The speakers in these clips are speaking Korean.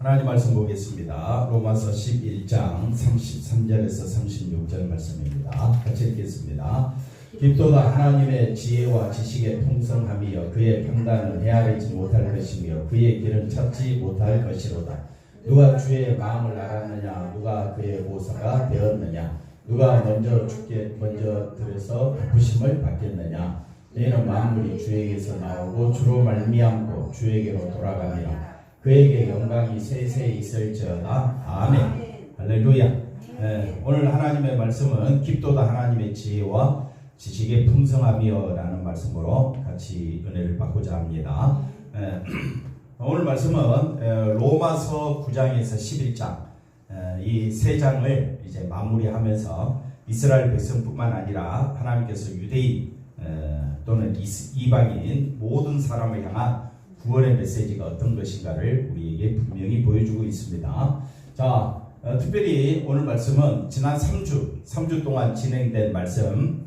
하나님 말씀 보겠습니다. 로마서 11장 33절에서 36절 말씀입니다. 같이 읽겠습니다. 깊도다 하나님의 지혜와 지식의 풍성함이여 그의 평단은 헤아리지 못할 것이며 그의 길은 찾지 못할 것이로다. 누가 주의 마음을 알았느냐? 누가 그의 모사가 되었느냐? 누가 먼저 들여서 베푸심을 받겠느냐? 너희는 만물이 주에게서 나오고 주로 말미암고 주에게로 돌아가며 그에게 영광이 세세히 있을지어다. 아멘. 할렐루야. 오늘 하나님의 말씀은 깊도다 하나님의 지혜와 지식의 풍성함이여 라는 말씀으로 같이 은혜를 받고자 합니다. 오늘 말씀은 로마서 9장에서 11장 이 세 장을 이제 마무리하면서 이스라엘 백성뿐만 아니라 하나님께서 유대인 또는 이방인 모든 사람을 향한 구원의 메시지가 어떤 것인가를 우리에게 분명히 보여주고 있습니다. 자, 특별히 오늘 말씀은 지난 3주 동안 진행된 말씀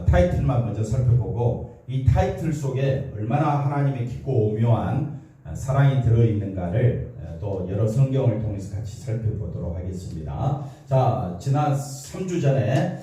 타이틀만 먼저 살펴보고 이 타이틀 속에 얼마나 하나님의 깊고 오묘한 사랑이 들어있는가를 또 여러 성경을 통해서 같이 살펴보도록 하겠습니다. 자, 지난 3주 전에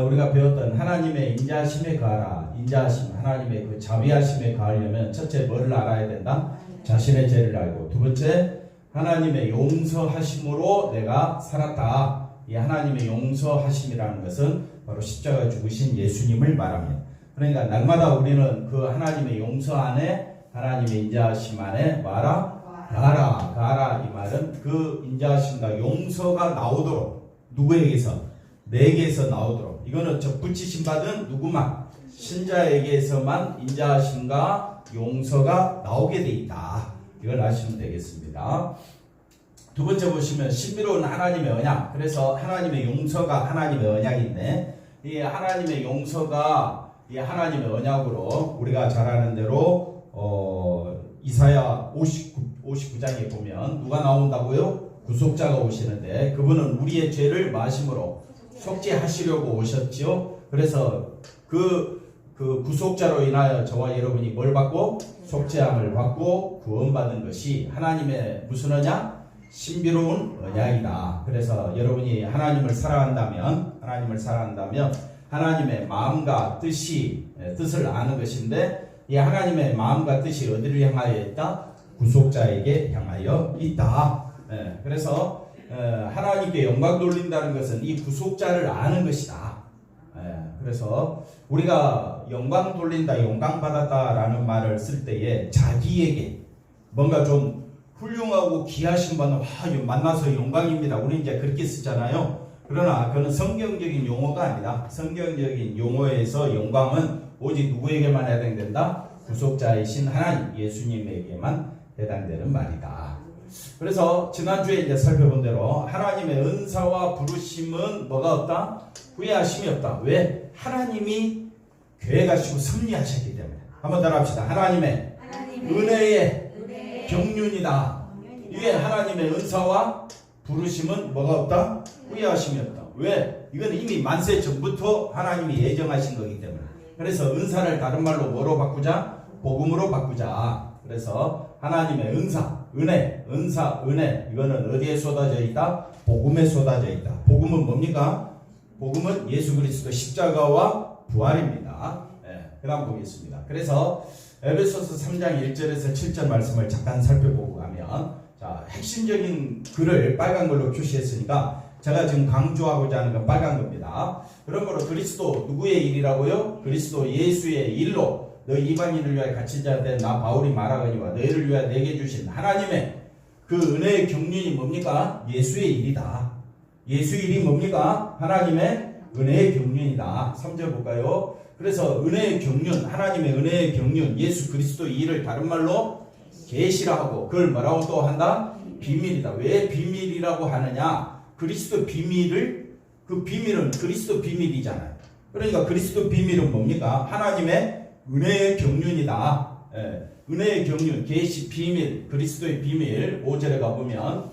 우리가 배웠던 하나님의 인자하심에 가하라. 인자하심, 하나님의 그 자비하심에 가하려면 첫째 뭐를 알아야 된다? 자신의 죄를 알고, 두 번째 하나님의 용서하심으로 내가 살았다. 이 하나님의 용서하심이라는 것은 바로 십자가 죽으신 예수님을 말합니다. 그러니까 날마다 우리는 그 하나님의 용서 안에, 하나님의 인자하심 안에 가라. 이 말은 그 인자하심과 용서가 나오도록, 누구에게서? 내게서 나오도록. 이거는 접붙이심 받은 누구만? 신자에게서만 인자하심과 용서가 나오게 돼 있다. 이걸 아시면 되겠습니다. 두 번째 보시면 신비로운 하나님의 언약. 그래서 하나님의 용서가 하나님의 언약인데, 이 하나님의 용서가 이 하나님의 언약으로 우리가 잘 아는 대로 이사야 59장에 보면 누가 나온다고요? 구속자가 오시는데 그분은 우리의 죄를 마심으로 속죄하시려고 오셨지요. 그래서 그 구속자로 인하여 저와 여러분이 뭘 받고? 속죄함을 받고 구원받은 것이 하나님의 무슨 언약? 신비로운 언약이다. 그래서 여러분이 하나님을 사랑한다면 하나님의 마음과 뜻을 아는 것인데, 이 하나님의 마음과 뜻이 어디를 향하여 있다? 구속자에게 향하여 있다. 그래서 하나님께 영광 돌린다는 것은 이 구속자를 아는 것이다. 그래서 우리가 영광 돌린다, 영광 받았다라는 말을 쓸 때에 자기에게 뭔가 좀 훌륭하고 귀하신 분은 만나서 영광입니다. 우리 이제 그렇게 쓰잖아요. 그러나 그건 성경적인 용어가 아니다. 성경적인 용어에서 영광은 오직 누구에게만 해당된다? 구속자이신 하나님, 예수님에게만 해당되는 말이다. 그래서 지난주에 이제 살펴본 대로 하나님의 은사와 부르심은 뭐가 없다? 후회하심이 없다. 왜? 하나님이 계획하시고 섭리하셨기 때문에. 한번 따라 합시다. 하나님의 은혜의 경륜이다. 이게 하나님의 은사와 부르심은 뭐가 없다? 후회하심이 없다. 왜? 이건 이미 만세 전부터 하나님이 예정하신 거기 때문에. 그래서 은사를 다른 말로 뭐로 바꾸자? 복음으로 바꾸자. 그래서 하나님의 은사, 은혜, 이거는 어디에 쏟아져 있다? 복음에 쏟아져 있다. 복음은 뭡니까? 복음은 예수 그리스도 십자가와 부활입니다. 그 다음 보겠습니다. 그래서 에베소서 3장 1절에서 7절 말씀을 잠깐 살펴보고 가면, 자, 핵심적인 글을 빨간 걸로 표시했으니까 제가 지금 강조하고자 하는 건 빨간 겁니다. 그러므로 그리스도 누구의 일이라고요? 그리스도 예수의 일로 너 이방인을 위하여 갇힌 자 된 나 바울이 말하거니와 너희를 위하여 내게 주신 하나님의 그 은혜의 경륜이 뭡니까? 예수의 일이다. 예수의 일이 뭡니까? 하나님의 은혜의 경륜이다. 3절 볼까요? 그래서 은혜의 경륜, 하나님의 은혜의 경륜, 예수 그리스도의 일을 다른 말로 계시라 하고, 그걸 뭐라고 또 한다? 비밀이다. 왜 비밀이라고 하느냐? 그리스도 비밀을, 그 비밀은 그리스도 비밀이잖아요. 그러니까 그리스도 비밀은 뭡니까? 하나님의 은혜의 경륜이다. 은혜의 경륜, 계시, 비밀, 그리스도의 비밀. 5절에 가보면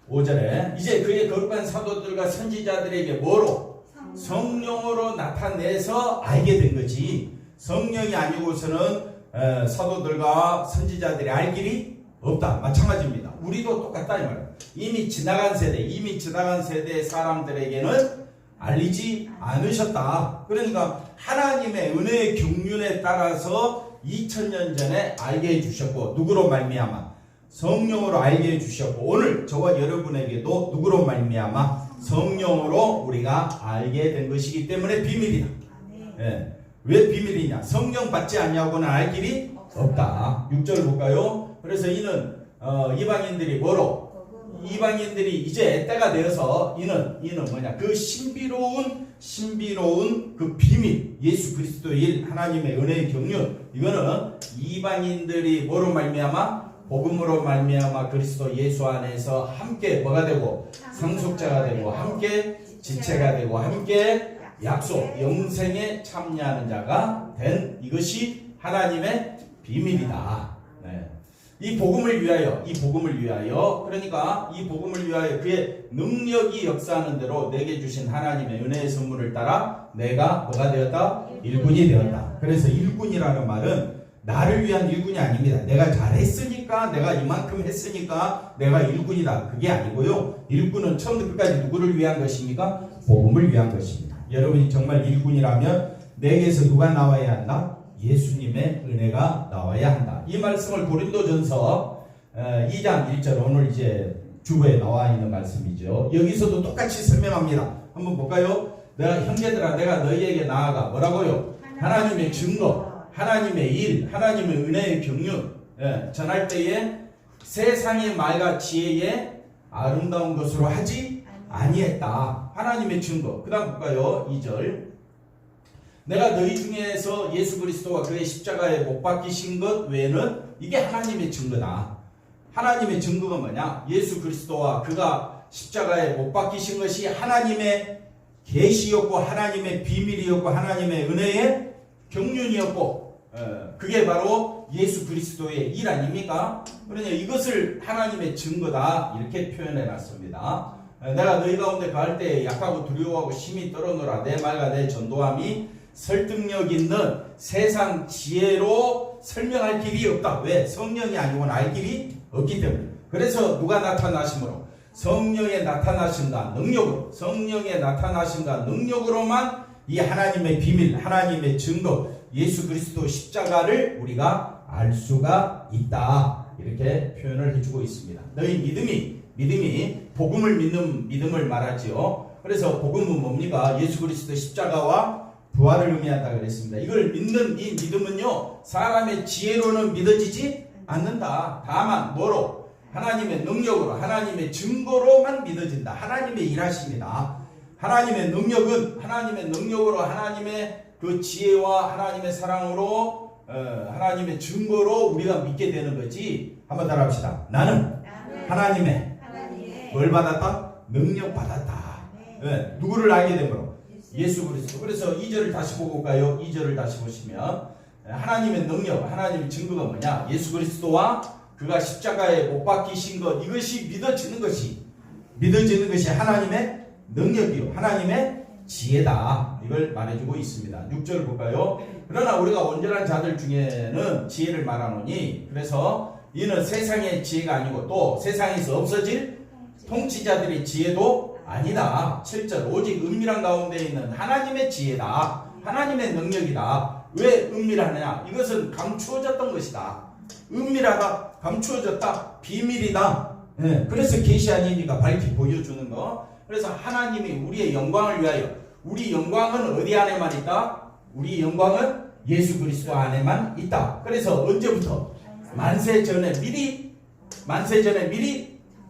5절에 이제 그의 거룩한 사도들과 선지자들에게 뭐로? 성령으로 나타내서 알게 된 거지. 성령이 아니고서는 사도들과 선지자들이 알 길이 없다. 마찬가지입니다. 우리도 똑같다 이 말이에요. 이미 지나간 세대의 사람들에게는 알리지 않으셨다. 그러니까 하나님의 은혜의 경륜에 따라서 2000년 전에 알게 해주셨고, 누구로 말미암아? 성령으로 알게 해주셨고, 오늘 저와 여러분에게도 누구로 말미암아? 성령으로 우리가 알게 된 것이기 때문에 비밀이다. 예. 왜 비밀이냐? 성령 받지 않냐고는 알 길이 없다. 6절 볼까요? 그래서 이는 이방인들이 뭐로? 이방인들이 이제 때가 되어서 이는 뭐냐? 그 신비로운 그 비밀, 예수 그리스도의 일, 하나님의 은혜의 경륜, 이거는 이방인들이 뭐로 말미암아? 복음으로 말미암아 그리스도 예수 안에서 함께 뭐가 되고? 상속자가 되고, 함께 지체가 되고, 함께 약속, 영생에 참여하는 자가 된 이것이 하나님의 비밀이다. 네. 이 복음을 위하여, 그러니까 이 복음을 위하여 그의 능력이 역사하는 대로 내게 주신 하나님의 은혜의 선물을 따라 내가 뭐가 되었다? 일꾼이 되었다. 그래서 일꾼이라는 말은 나를 위한 일꾼이 아닙니다. 내가 잘했으니까, 내가 이만큼 했으니까 내가 일꾼이다. 그게 아니고요. 일꾼은 처음부터 끝까지 누구를 위한 것입니까? 복음을 위한 것입니다. 여러분이 정말 일꾼이라면 내게서 누가 나와야 한다? 예수님의 은혜가 나와야 한다. 이 말씀을 고린도전서 2장 1절, 오늘 이제 주보에 나와 있는 말씀이죠. 여기서도 똑같이 설명합니다. 한번 볼까요? 내가 형제들아, 내가 너희에게 나아가 뭐라고요? 하나님의 증거, 하나님의 일, 하나님의 은혜의 경륜 전할 때에 세상의 말과 지혜의 아름다운 것으로 하지 아니했다. 하나님의 증거. 그 다음 볼까요? 2절. 내가 너희 중에서 예수 그리스도와 그의 십자가에 못 박히신 것 외에는, 이게 하나님의 증거다. 하나님의 증거가 뭐냐? 예수 그리스도와 그가 십자가에 못 박히신 것이 하나님의 계시였고, 하나님의 비밀이었고, 하나님의 은혜의 경륜이었고, 그게 바로 예수 그리스도의 일 아닙니까? 그러니 이것을 하나님의 증거다, 이렇게 표현해 놨습니다. 내가 너희 가운데 갈 때 약하고 두려워하고 심히 떨어노라. 내 말과 내 전도함이 설득력 있는 세상 지혜로 설명할 길이 없다. 왜? 성령이 아니고는 알 길이 없기 때문에. 그래서 누가 나타나심으로? 성령의 나타나심과 능력으로, 성령의 나타나심과 능력으로만 이 하나님의 비밀, 하나님의 증거, 예수 그리스도 십자가를 우리가 알 수가 있다. 이렇게 표현을 해주고 있습니다. 너희 믿음이 복음을 믿는 믿음을 말하지요. 그래서 복음은 뭡니까? 예수 그리스도 십자가와 부활을 의미한다 그랬습니다. 이걸 믿는 이 믿음은요, 사람의 지혜로는 믿어지지 않는다. 다만 뭐로? 하나님의 능력으로, 하나님의 증거로만 믿어진다. 하나님의 일하십니다. 하나님의 능력으로, 하나님의 그 지혜와 하나님의 사랑으로, 하나님의 증거로 우리가 믿게 되는 거지. 한번 따라합시다. 나는 하나님의 뭘 받았다? 능력 받았다. 네. 누구를 알게 되므로? 예수 그리스도. 그래서 2절을 다시 보고 올까요? 2절을 다시 보시면 하나님의 능력, 하나님의 증거가 뭐냐? 예수 그리스도와 그가 십자가에 못 박히신 것, 이것이 믿어지는 것이 하나님의 능력이요, 하나님의 지혜다. 이걸 말해주고 있습니다. 6절을 볼까요? 그러나 우리가 온전한 자들 중에는 지혜를 말하노니, 그래서 이는 세상의 지혜가 아니고 또 세상에서 없어질 통치자들의 지혜도 아니다. 7절. 오직 은밀한 가운데 있는 하나님의 지혜다. 하나님의 능력이다. 왜 은밀하느냐? 이것은 감추어졌던 것이다. 은밀하다, 감추어졌다, 비밀이다. 네. 그래서 계시 아니니까 밝히 보여주는 거. 그래서 하나님이 우리의 영광을 위하여, 우리 영광은 어디 안에만 있다? 우리 영광은 예수 그리스도 안에만 있다. 그래서 언제부터? 만세 전에 미리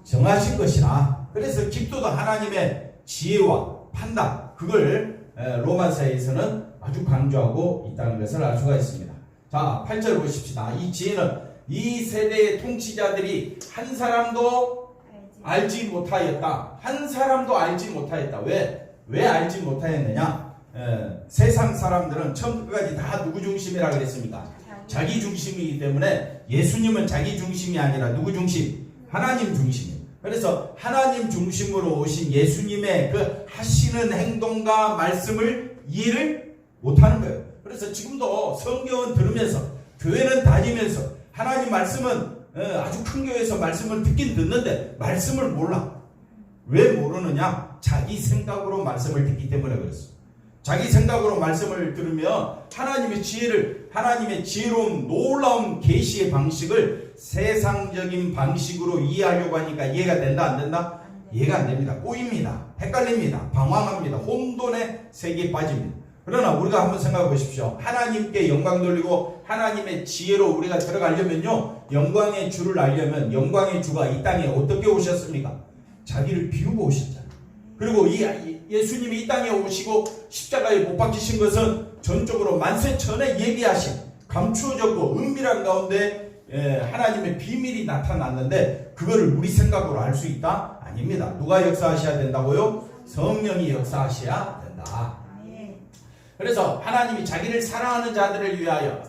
정하신 것이라. 그래서 기도도 하나님의 지혜와 판단, 그걸 로마서에서는 아주 강조하고 있다는 것을 알 수가 있습니다. 자, 8절 보십시다. 이 지혜는 이 세대의 통치자들이 한 사람도 알지 못하였다. 한 사람도 알지 못하였다. 왜 알지 못하였느냐? 세상 사람들은 처음부터 다 누구 중심이라 그랬습니까? 자기 중심이기 때문에 예수님은 자기 중심이 아니라 누구 중심? 하나님 중심이에요. 그래서 하나님 중심으로 오신 예수님의 그 하시는 행동과 말씀을 이해를 못하는 거예요. 그래서 지금도 성경은 들으면서, 교회는 다니면서, 하나님 말씀은 아주 큰 교회에서 말씀을 듣긴 듣는데 말씀을 몰라. 왜 모르느냐? 자기 생각으로 말씀을 듣기 때문에 그랬어. 자기 생각으로 말씀을 들으면 하나님의 지혜로운 놀라운 계시의 방식을 세상적인 방식으로 이해하려고 하니까 이해가 된다 안 된다? 이해가 안 됩니다. 꼬입니다. 헷갈립니다. 방황합니다. 혼돈의 세계에 빠집니다. 그러나 우리가 한번 생각해 보십시오. 하나님께 영광 돌리고 하나님의 지혜로 우리가 들어가려면요, 영광의 주를 알려면 영광의 주가 이 땅에 어떻게 오셨습니까? 자기를 비우고 오셨잖아요. 그리고 예수님이 이 땅에 오시고 십자가에 못 박히신 것은 전적으로 만세 전에 예비하신, 감추어졌고 은밀한 가운데 하나님의 비밀이 나타났는데 그거를 우리 생각으로 알 수 있다? 아닙니다. 누가 역사하셔야 된다고요? 성령이 역사하셔야 된다. 그래서 하나님이 자기를 사랑하는 자들을 위하여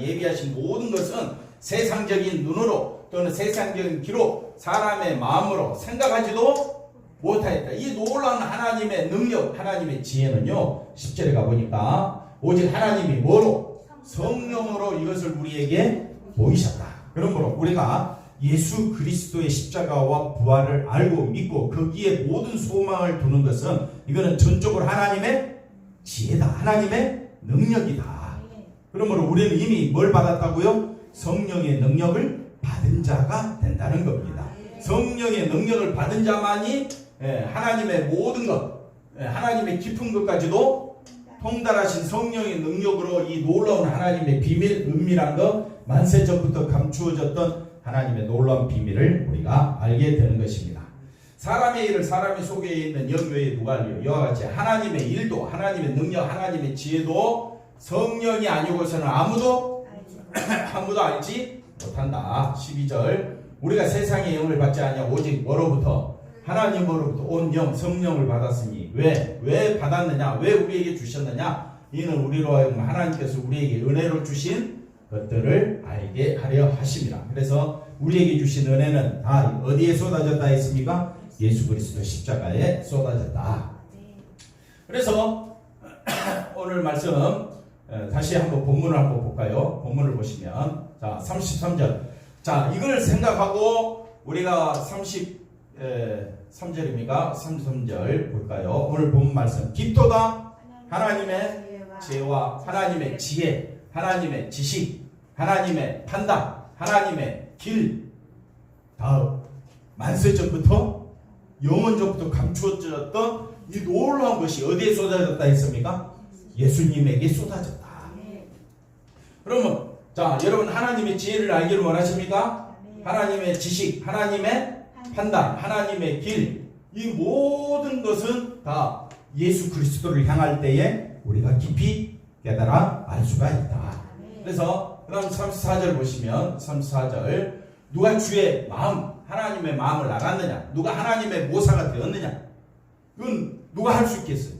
예비하신 모든 것은 세상적인 눈으로 또는 세상적인 귀로 사람의 마음으로 생각하지도 못하였다. 이 놀라운 하나님의 능력, 하나님의 지혜는요, 10절에 가보니까 오직 하나님이 뭐로? 성령으로 이것을 우리에게 보이셨다. 그러므로 우리가 예수 그리스도의 십자가와 부활을 알고 믿고 거기에 모든 소망을 두는 것은 이거는 전적으로 하나님의 지혜다. 하나님의 능력이다. 그러므로 우리는 이미 뭘 받았다고요? 성령의 능력을 받은 자가 된다는 겁니다. 성령의 능력을 받은 자만이 하나님의 모든 것, 하나님의 깊은 것까지도 통달하신 성령의 능력으로 이 놀라운 하나님의 비밀, 은밀한 것, 만세 전부터 감추어졌던 하나님의 놀라운 비밀을 우리가 알게 되는 것입니다. 사람의 일을 사람의 속에 있는 영교에 누가 알려? 이와 같이 하나님의 일도, 하나님의 능력, 하나님의 지혜도 성령이 아니고서는 아무도 알지 못한다. 12절 우리가 세상의 영을 받지 아니하 오직 뭐로부터? 하나님으로부터 온 영, 성령을 받았으니 왜 받았느냐? 왜 우리에게 주셨느냐? 이는 우리로 하여금 하나님께서 우리에게 은혜로 주신 것들을 알게 하려 하심이라. 그래서 우리에게 주신 은혜는 다 어디에 쏟아졌다 했습니까? 예수 그리스도 십자가에 쏟아졌다. 그래서 오늘 말씀 다시 한번 본문을 한번 볼까요? 본문을 보시면 자 33절. 자 이걸 생각하고 우리가 33절입니까? 33절 볼까요? 오늘 본 말씀 깊도다 하나님의 지혜와 하나님의 지혜, 하나님의 지식, 하나님의 판단, 하나님의 길. 다음 만세 전부터 영원전부터 감추어졌던 이 놀라운 것이 어디에 쏟아졌다 했습니까? 예수님에게 쏟아졌다. 그러면 자 여러분 하나님의 지혜를 알기를 원하십니까? 하나님의 지식, 하나님의 판단, 하나님의 길, 이 모든 것은 다 예수 그리스도를 향할 때에 우리가 깊이 깨달아 알 수가 있다. 그래서 그 다음 34절 보시면 34절 누가 주의 마음, 하나님의 마음을 알았느냐? 누가 하나님의 모사가 되었느냐? 이건 누가 할 수 있겠어요?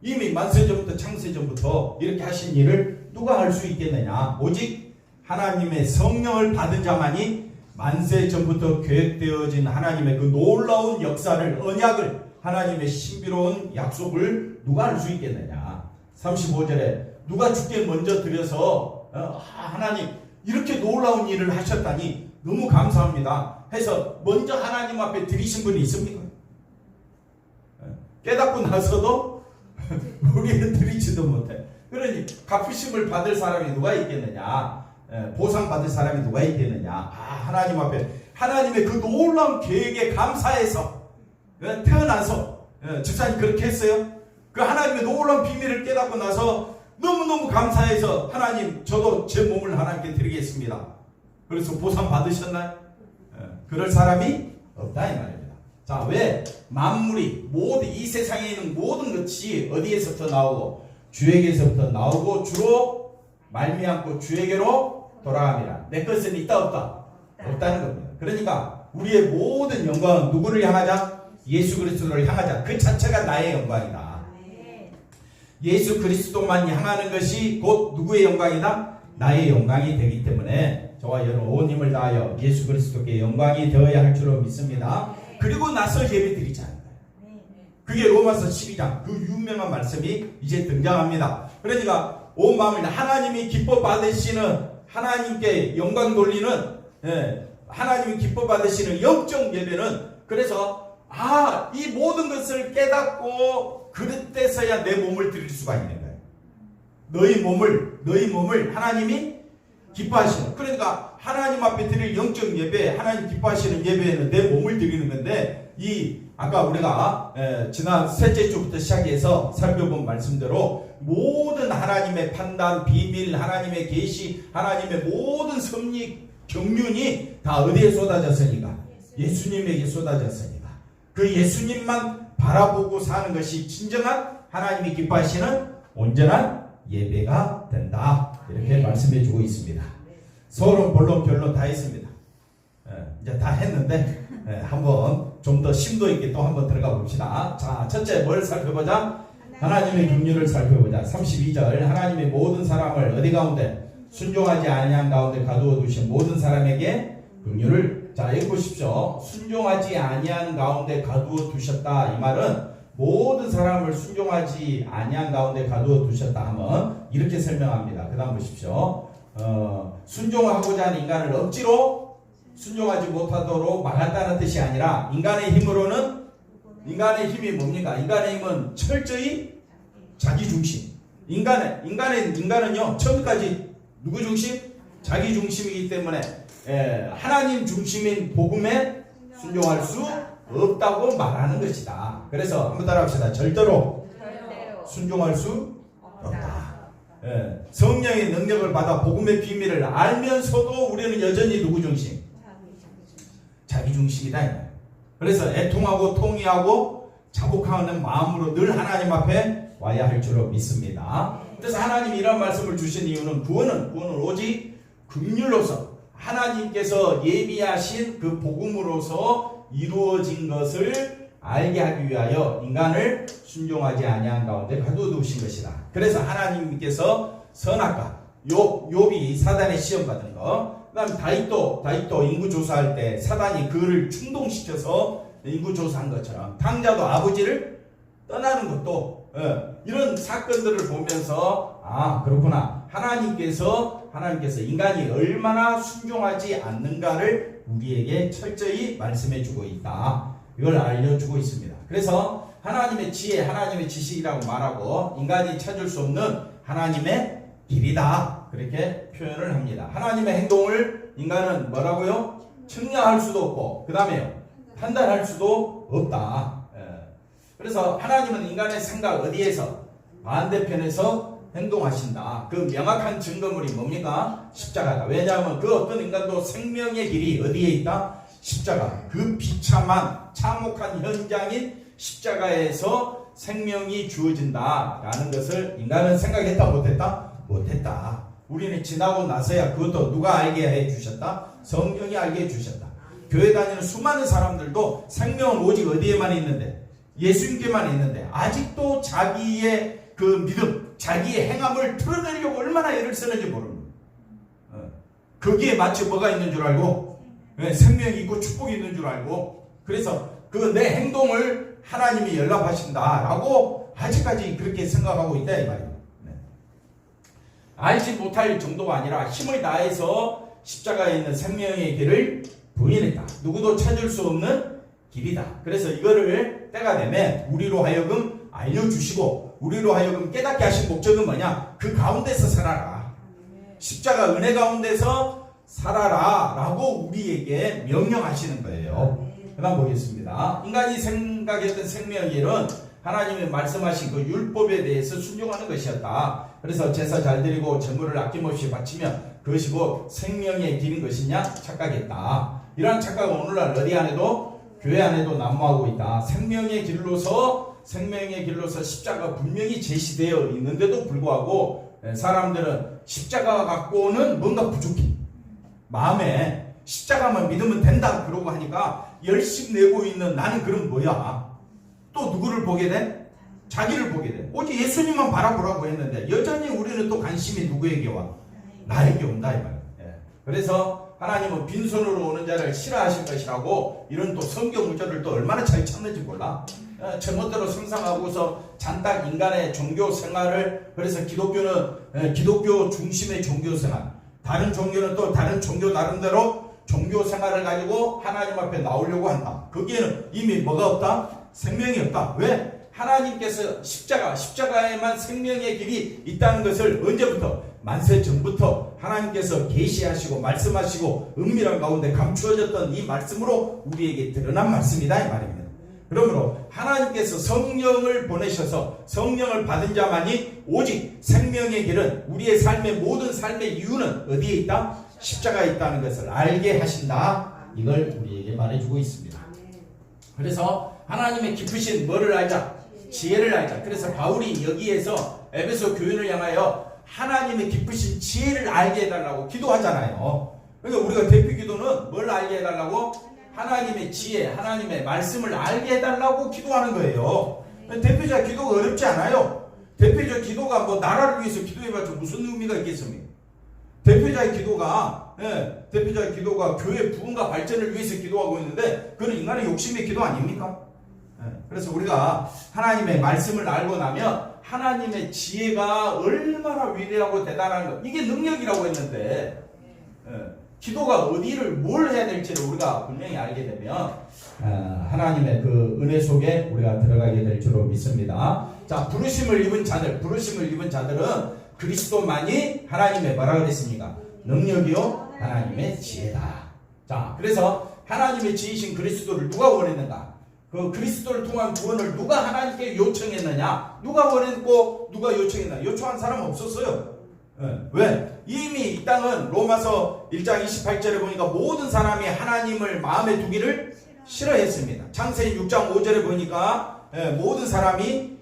이미 만세전부터 창세전부터 이렇게 하신 일을 누가 할 수 있겠느냐? 오직 하나님의 성령을 받은 자만이 만세전부터 계획되어진 하나님의 그 놀라운 역사를, 언약을, 하나님의 신비로운 약속을 누가 할 수 있겠느냐? 35절에 누가 주께 먼저 드려서 하나님 이렇게 놀라운 일을 하셨다니 너무 감사합니다 해서 먼저 하나님 앞에 드리신 분이 있습니까? 깨닫고 나서도 우리는 드리지도 못해. 그러니 갚으심을 받을 사람이 누가 있겠느냐? 보상 받을 사람이 누가 있겠느냐? 하나님 앞에 하나님의 그 놀라운 계획에 감사해서 태어나서 집사님 그렇게 했어요? 그 하나님의 놀라운 비밀을 깨닫고 나서 너무너무 감사해서 하나님 저도 제 몸을 하나님께 드리겠습니다. 그래서 보상 받으셨나요? 그럴 사람이 없다 이 말입니다. 자, 왜 만물이 모든 이 세상에 있는 모든 것이 어디에서부터 나오고 주에게서부터 나오고 주로 말미암고 주에게로 돌아갑니다. 내 것은 있다 없다? 없다는 겁니다. 그러니까 우리의 모든 영광은 누구를 향하자? 예수 그리스도를 향하자. 그 자체가 나의 영광이다. 예수 그리스도만 향하는 것이 곧 누구의 영광이다? 나의 영광이 되기 때문에 저와 여러분 온 힘을 다하여 예수 그리스도께 영광이 되어야 할 줄로 믿습니다. 그리고 나서 예배 드리지 않을까요? 그게 로마서 12장 그 유명한 말씀이 이제 등장합니다. 그러니까 온 마음을 하나님이 기뻐 받으시는 하나님께 영광 돌리는, 하나님이 기뻐 받으시는 영적 예배는, 그래서 이 모든 것을 깨닫고 그때서야 내 몸을 드릴 수가 있는 거예요. 너희 몸을 하나님이 기뻐하시는, 그러니까 하나님 앞에 드릴 영적 예배, 하나님 기뻐하시는 예배에는 내 몸을 드리는 건데, 아까 우리가 지난 셋째 주부터 시작해서 살펴본 말씀대로 모든 하나님의 판단, 비밀, 하나님의 계시, 하나님의 모든 섭리, 경륜이 다 어디에 쏟아졌으니까? 예수님에게 쏟아졌으니까. 그 예수님만 바라보고 사는 것이 진정한 하나님이 기뻐하시는 온전한 예배가 된다. 이렇게 말씀해 주고 있습니다. 서론, 본론, 결론 다 했습니다. 이제 다 했는데 한번 좀 더 심도 있게 또 한번 들어가 봅시다. 자, 첫째 뭘 살펴보자? 하나님의 긍휼을 살펴보자. 32절 하나님의 모든 사람을 어디 가운데? 순종하지 아니한 가운데 가두어 두신 모든 사람에게 긍휼을, 자 여기 보십시오. 순종하지 아니한 가운데 가두어 두셨다. 이 말은 모든 사람을 순종하지 아니한 가운데 가두어 두셨다 하면 이렇게 설명합니다. 그 다음 보십시오. 순종하고자 하는 인간을 억지로 순종하지 못하도록 막았다는 뜻이 아니라, 인간의 힘으로는, 인간의 힘이 뭡니까? 인간의 힘은 철저히 자기 중심. 인간은요 처음까지 누구 중심? 자기 중심이기 때문에 하나님 중심인 복음에 순종할 수 없다고 말하는 것이다. 그래서 한번 따라합시다. 절대로 순종할 수 없다. 성령의 능력을 받아 복음의 비밀을 알면서도 우리는 여전히 누구 중심? 자기 중심이다. 그래서 애통하고 통회하고 자복하는 마음으로 늘 하나님 앞에 와야 할 줄로 믿습니다. 그래서 하나님이 이런 말씀을 주신 이유는 구원은 오직 긍휼로서 하나님께서 예비하신 그 복음으로서 이루어진 것을 알게 하기 위하여 인간을 순종하지 아니한 가운데 가두어 두신 것이다. 그래서 하나님께서 선악과 욥이 사단의 시험 받은 거, 그 다음 다윗도 인구조사할 때 사단이 그를 충동시켜서 인구조사한 것처럼 탕자도 아버지를 떠나는 것도, 이런 사건들을 보면서 그렇구나, 하나님께서 인간이 얼마나 순종하지 않는가를 우리에게 철저히 말씀해 주고 있다. 이걸 알려주고 있습니다. 그래서 하나님의 지혜, 하나님의 지식이라고 말하고 인간이 찾을 수 없는 하나님의 길이다, 그렇게 표현을 합니다. 하나님의 행동을 인간은 뭐라고요? 측량할 수도 없고, 그 다음에요, 판단할 수도 없다. 그래서 하나님은 인간의 생각 어디에서? 반대편에서 행동하신다. 그 명확한 증거물이 뭡니까? 십자가다. 왜냐하면 그 어떤 인간도 생명의 길이 어디에 있다? 십자가. 그 비참한 참혹한 현장인 십자가에서 생명이 주어진다 라는 것을 인간은 생각했다 못했다? 못했다. 우리는 지나고 나서야 그것도 누가 알게 해주셨다? 성경이 알게 해주셨다. 교회 다니는 수많은 사람들도 생명은 오직 어디에만 있는데? 예수님께만 있는데 아직도 자기의 그 믿음, 자기의 행함을 드러내려고 얼마나 애를 쓰는지 모릅니다. 거기에 마치 뭐가 있는 줄 알고, 생명이 있고 축복이 있는 줄 알고, 그래서 그 내 행동을 하나님이 연락하신다라고 아직까지 그렇게 생각하고 있다 이 말이에요. 알지 못할 정도가 아니라 힘을 다해서 십자가에 있는 생명의 길을 부인했다. 누구도 찾을 수 없는 길이다. 그래서 이거를 때가 되면 우리로 하여금 알려주시고 우리로 하여금 깨닫게 하신 목적은 뭐냐? 그 가운데서 살아라. 십자가 은혜 가운데서 살아라 라고 우리에게 명령하시는 거예요. 그 다음 보겠습니다. 인간이 생각했던 생명의 길은 하나님이 말씀하신 그 율법에 대해서 순종하는 것이었다. 그래서 제사 잘 드리고 제물을 아낌없이 바치면 그것이 곧 생명의 길인 것이냐 착각했다. 이러한 착각은 오늘날 어디 안에도, 교회 안에도 난무하고 있다. 생명의 길로서 십자가가 분명히 제시되어 있는데도 불구하고 사람들은 십자가 갖고는 뭔가 부족해. 마음에 십자가만 믿으면 된다 그러고 하니까 열심 내고 있는 나는 그럼 뭐야? 또 누구를 보게 돼? 자기를 보게 돼. 오직 예수님만 바라보라고 했는데 여전히 우리는 또 관심이 누구에게 와? 나에게 온다 이 말이야. 그래서 하나님은 빈손으로 오는 자를 싫어하실 것이라고 이런 또 성경 구절을 또 얼마나 잘 찾는지 몰라. 제멋대로 상상하고서 잔딱 인간의 종교 생활을, 그래서 기독교는 기독교 중심의 종교 생활, 다른 종교는 또 다른 종교 나름대로 종교 생활을 가지고 하나님 앞에 나오려고 한다. 거기에는 이미 뭐가 없다? 생명이 없다. 왜? 하나님께서 십자가에만 생명의 길이 있다는 것을 언제부터? 만세 전부터 하나님께서 계시하시고 말씀하시고 은밀한 가운데 감추어졌던 이 말씀으로 우리에게 드러난 말씀이다 이 말입니다. 그러므로 하나님께서 성령을 보내셔서 성령을 받은 자만이 오직 생명의 길은 우리의 삶의 모든 삶의 이유는 어디에 있다? 십자가에 있다는 것을 알게 하신다. 이걸 우리에게 말해주고 있습니다. 그래서 하나님의 깊으신 뭐를 알자? 지혜를 알자. 그래서 바울이 여기에서 에베소 교인을 향하여 하나님의 깊으신 지혜를 알게 해달라고 기도하잖아요. 그러니까 우리가 대표 기도는 뭘 알게 해달라고? 하나님의 지혜, 하나님의 말씀을 알게 해달라고 기도하는 거예요. 대표자 기도가 어렵지 않아요. 대표자 기도가 뭐 나라를 위해서 기도해봤자 무슨 의미가 있겠습니까? 대표자의 기도가 교회 부흥과 발전을 위해서 기도하고 있는데 그건 인간의 욕심의 기도 아닙니까? 그래서 우리가 하나님의 말씀을 알고 나면 하나님의 지혜가 얼마나 위대하고 대단한 것, 이게 능력이라고 했는데 기도가 어디를 뭘 해야 될지를 우리가 분명히 알게 되면 하나님의 그 은혜 속에 우리가 들어가게 될 줄로 믿습니다. 자, 부르심을 입은 자들은 그리스도만이 하나님의 뭐라 그랬습니까? 능력이요 하나님의 지혜다. 자, 그래서 하나님의 지혜이신 그리스도를 누가 원했는가? 그 그리스도를 통한 구원을 누가 하나님께 요청했느냐? 누가 원했고 누가 요청했느냐? 요청한 사람 없었어요. 왜? 이미 이 땅은 로마서 1장 28절에 보니까 모든 사람이 하나님을 마음에 두기를 싫어했습니다. 창세기 6장 5절에 보니까 모든 사람이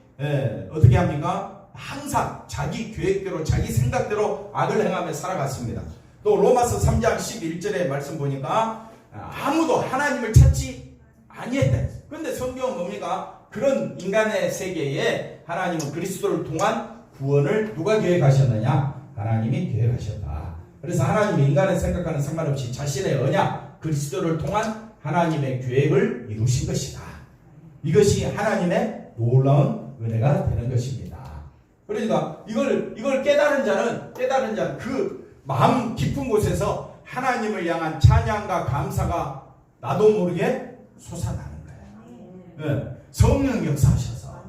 어떻게 합니까? 항상 자기 계획대로 자기 생각대로 악을 행하며 살아갔습니다. 또 로마서 3장 11절의 말씀 보니까 아무도 하나님을 찾지 아니했다. 그런데 성경은 뭡니까? 그런 인간의 세계에 하나님은 그리스도를 통한 구원을 누가 계획하셨느냐? 하나님이 계획하셨다. 그래서 하나님이 인간의 생각과는 상관없이 자신의 언약 그리스도를 통한 하나님의 계획을 이루신 것이다. 이것이 하나님의 놀라운 은혜가 되는 것입니다. 그러니까 이걸 깨달은 자는 그 마음 깊은 곳에서 하나님을 향한 찬양과 감사가 나도 모르게 솟아나는 거예요. 성령 역사하셔서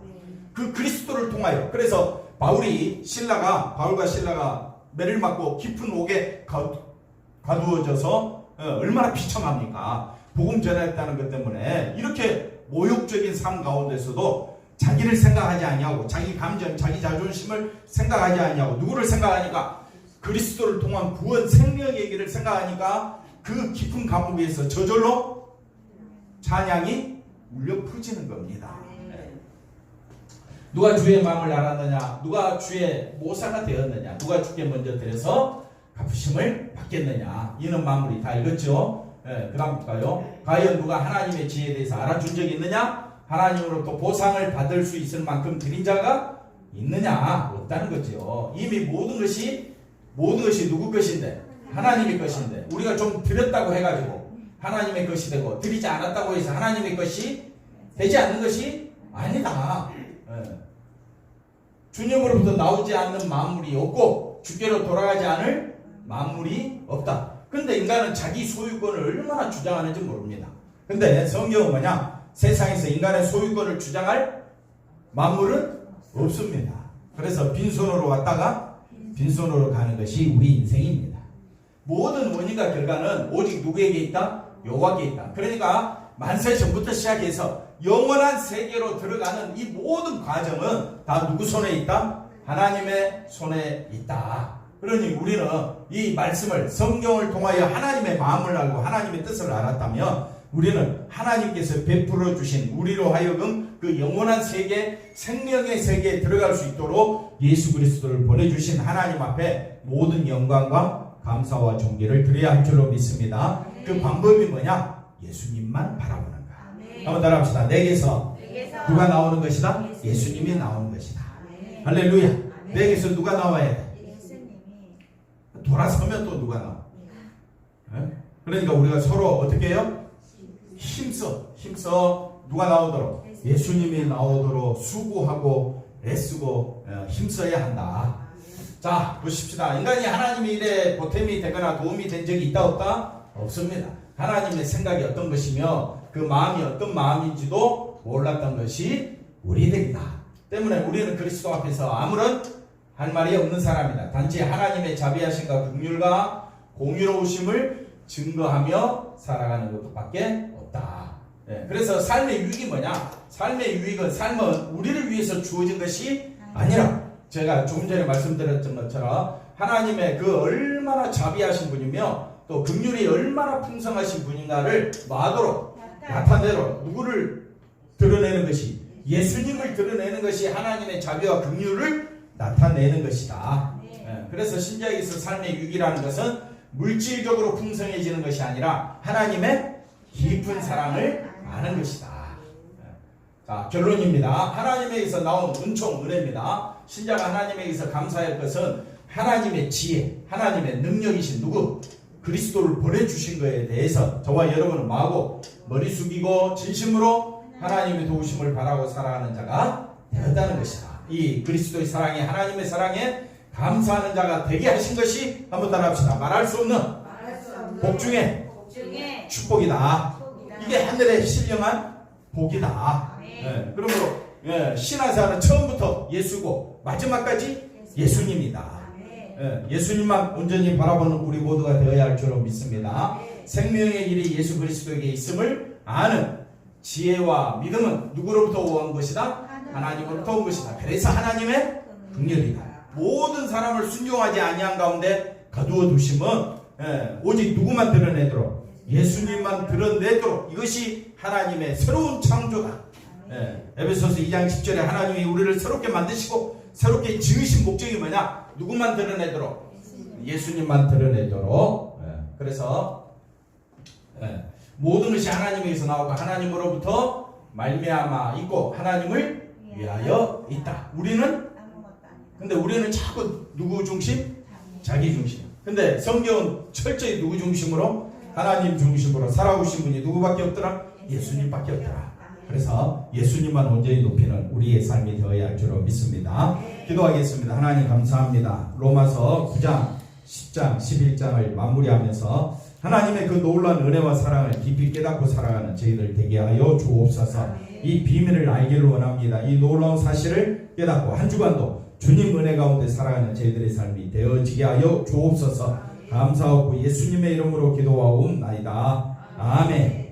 그 그리스도를 통하여. 그래서 바울과 신라가 매를 맞고 깊은 옥에 가두어져서 얼마나 비참합니까? 복음 전했다는 것 때문에 이렇게 모욕적인 삶 가운데서도 자기를 생각하지 아니하고 자기 감정, 자기 자존심을 생각하지 아니하고 누구를 생각하니까? 그리스도를 통한 구원 생명의 길을 생각하니까 그 깊은 감옥에서 저절로 찬양이 울려 퍼지는 겁니다. 누가 주의 마음을 알았느냐? 누가 주의 모사가 되었느냐? 누가 주께 먼저 드려서 갚으심을 받겠느냐? 이는 만물이 다 읽었죠? 그 다음 볼까요? 과연 누가 하나님의 지혜에 대해서 알아준 적이 있느냐? 하나님으로부터 보상을 받을 수 있을 만큼 드린 자가 있느냐? 없다는 거죠. 이미 모든 것이 누구 것인데? 하나님의 것인데 우리가 좀 드렸다고 해가지고 하나님의 것이 되고 드리지 않았다고 해서 하나님의 것이 되지 않는 것이 아니다. 주님으로부터 나오지 않는 만물이 없고 주께로 돌아가지 않을 만물이 없다. 근데 인간은 자기 소유권을 얼마나 주장하는지 모릅니다. 근데 성경은 뭐냐? 세상에서 인간의 소유권을 주장할 만물은 없습니다. 그래서 빈손으로 왔다가 빈손으로 가는 것이 우리 인생입니다. 모든 원인과 결과는 오직 누구에게 있다? 여호와께 있다. 그러니까 만세 전부터 시작해서 영원한 세계로 들어가는 이 모든 과정은 다 누구 손에 있다? 하나님의 손에 있다. 그러니 우리는 이 말씀을 성경을 통하여 하나님의 마음을 알고 하나님의 뜻을 알았다면 우리는 하나님께서 베풀어 주신 우리로 하여금 그 영원한 세계, 생명의 세계에 들어갈 수 있도록 예수 그리스도를 보내주신 하나님 앞에 모든 영광과 감사와 존귀를 드려야 할 줄로 믿습니다. 그 방법이 뭐냐? 예수님만 바라보는 거야. 한번 따라합시다. 내게서 누가 나오는 것이다? 예수님이 나오는 것이다. 할렐루야. 내게서 누가 나와야 돼? 돌아서면 또 누가 나와? 그러니까 우리가 서로 어떻게 해요? 힘써 누가 나오도록? 예수님이 나오도록 수고하고 애쓰고 힘써야 한다. 자, 보십시다. 인간이 하나님의 일에 보탬이 되거나 도움이 된 적이 있다 없다? 없습니다. 하나님의 생각이 어떤 것이며 그 마음이 어떤 마음인지도 몰랐던 것이 우리들이다. 때문에 우리는 그리스도 앞에서 아무런 할 말이 없는 사람이다. 단지 하나님의 자비하심과 긍휼과 공의로우심을 증거하며 살아가는 것밖에 없다. 그래서 삶의 유익이 뭐냐? 삶의 유익은 삶은 우리를 위해서 주어진 것이 아니라 제가 조금 전에 말씀드렸던 것처럼 하나님의 그 얼마나 자비하신 분이며 또 긍휼이 얼마나 풍성하신 분인가를 뭐하도록 나타내도록 누구를 드러내는 것이 예수님을 드러내는 것이 하나님의 자비와 긍휼을 나타내는 것이다. 그래서 신약에서 삶의 유익이라는 것은 물질적으로 풍성해지는 것이 아니라 하나님의 깊은 사랑을 아는 것이다. 자, 결론입니다. 하나님에게서 나온 은총, 은혜입니다. 신자가 하나님에게서 감사할 것은 하나님의 지혜, 하나님의 능력이신 누구? 그리스도를 보내주신 것에 대해서 저와 여러분은 마고 머리 숙이고 진심으로 하나님의 도우심을 바라고 살아가는 자가 되었다는 것이다. 이 그리스도의 사랑에 하나님의 사랑에 감사하는 자가 되게 하신 것이 한번 따라합시다. 말할 수 없는 복 중에 축복이다. 이게 하늘의 신령한 복이다. 그러므로 신앙생활은 처음부터 예수고 마지막까지 예수님이다. 예수님만 온전히 바라보는 우리 모두가 되어야 할 줄로 믿습니다. 생명의 길이 예수 그리스도에게 있음을 아는 지혜와 믿음은 누구로부터 온 것이다? 하나님으로부터 온 것이다. 그래서 하나님의 긍휼이다. 모든 사람을 순종하지 아니한 가운데 가두어 두심은 오직 누구만 드러내도록 예수님만 드러내도록 이것이 하나님의 새로운 창조다. 에베소서 2장 10절에 하나님이 우리를 새롭게 만드시고 새롭게 지으신 목적이 뭐냐? 누구만 드러내도록 예수님만 드러내도록. 그래서 모든 것이 하나님에게서 나오고 하나님으로부터 말미암아 있고 하나님을 위하여 있다. 근데 우리는 자꾸 누구 중심? 자기 중심. 근데 성경은 철저히 누구 중심으로? 하나님 중심으로 살아오신 분이 누구밖에 없더라? 예수님밖에 없더라. 그래서 예수님만 온전히 높이는 우리의 삶이 되어야 할 줄로 믿습니다. 기도하겠습니다. 하나님 감사합니다. 로마서 9장, 10장, 11장을 마무리하면서 하나님의 그 놀라운 은혜와 사랑을 깊이 깨닫고 살아가는 저희들 되게 하여 주옵소서. 이 비밀을 알기를 원합니다. 이 놀라운 사실을 깨닫고 한 주간도 주님 은혜 가운데 살아가는 저희들의 삶이 되어지게 하여 주옵소서. 감사하고 예수님의 이름으로 기도하옵나이다. 아멘.